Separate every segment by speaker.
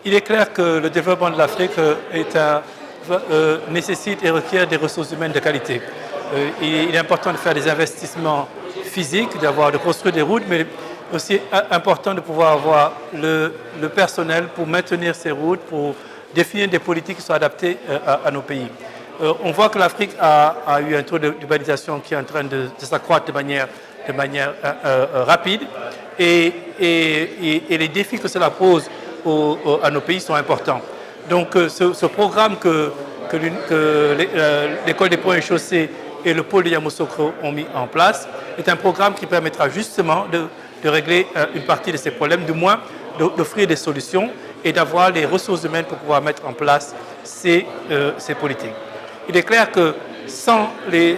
Speaker 1: Il est clair que le développement de l'Afrique nécessite et requiert des ressources humaines de qualité. Il est important de faire des investissements physiques, de construire des routes, mais aussi important de pouvoir avoir le personnel pour maintenir ces routes, pour définir des politiques qui soient adaptées à nos pays. On voit que l'Afrique a eu un taux d'urbanisation qui est en train de s'accroître de manière rapide et les défis que cela pose à nos pays sont importants. Donc ce programme que l'école des ponts et chaussées et le pôle de Yamoussoukro ont mis en place est un programme qui permettra justement de régler une partie de ces problèmes, du moins d'offrir des solutions et d'avoir les ressources humaines pour pouvoir mettre en place ces politiques. Il est clair que sans des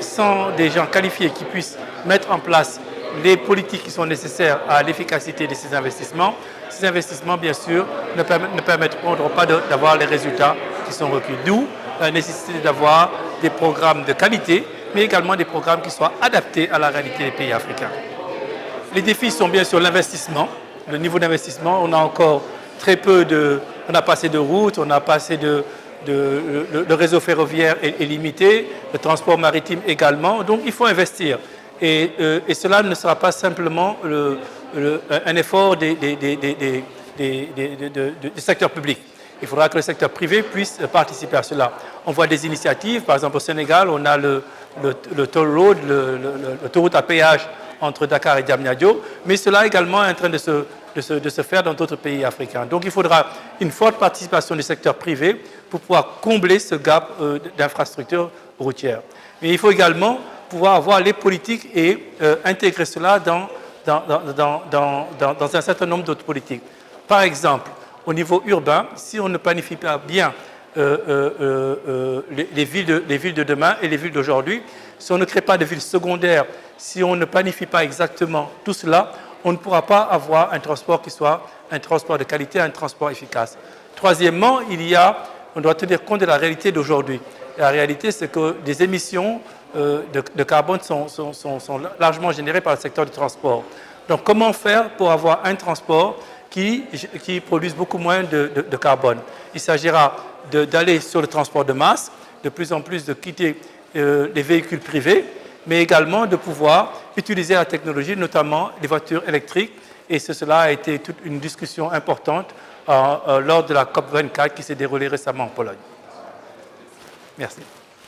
Speaker 1: gens qualifiés qui puissent mettre en place les politiques qui sont nécessaires à l'efficacité de ces investissements, bien sûr, ne permettront pas d'avoir les résultats qui sont requis. D'où la nécessité d'avoir des programmes de qualité, mais également des programmes qui soient adaptés à la réalité des pays africains. Les défis sont bien sûr l'investissement, le niveau d'investissement. On a encore très peu on a pas assez de routes, on n'a pas assez le réseau ferroviaire est limité, le transport maritime également, donc il faut investir. Et cela ne sera pas simplement un effort du secteur public. Il faudra que le secteur privé puisse participer à cela. On voit des initiatives, par exemple au Sénégal, on a le toll road, l'autoroute à péage entre Dakar et Diamniadio, mais cela également est en train de se faire dans d'autres pays africains. Donc il faudra une forte participation du secteur privé pour pouvoir combler ce gap d'infrastructures routières. Mais il faut également pouvoir avoir les politiques et intégrer cela dans un certain nombre d'autres politiques. Par exemple, au niveau urbain, si on ne planifie pas bien les villes de demain et les villes d'aujourd'hui, si on ne crée pas de villes secondaires, si on ne planifie pas exactement tout cela, on ne pourra pas avoir un transport qui soit un transport de qualité, un transport efficace. Troisièmement, on doit tenir compte de la réalité d'aujourd'hui. La réalité, c'est que des émissions de carbone sont largement générées par le secteur du transport. Donc, comment faire pour avoir un transport qui produise beaucoup moins de carbone? Il s'agira d'aller sur le transport de masse, de plus en plus de quitter les véhicules privés, mais également de pouvoir utiliser la technologie, notamment les voitures électriques. Et cela a été toute une discussion importante lors de la COP24 qui s'est déroulée récemment en Pologne. Merci.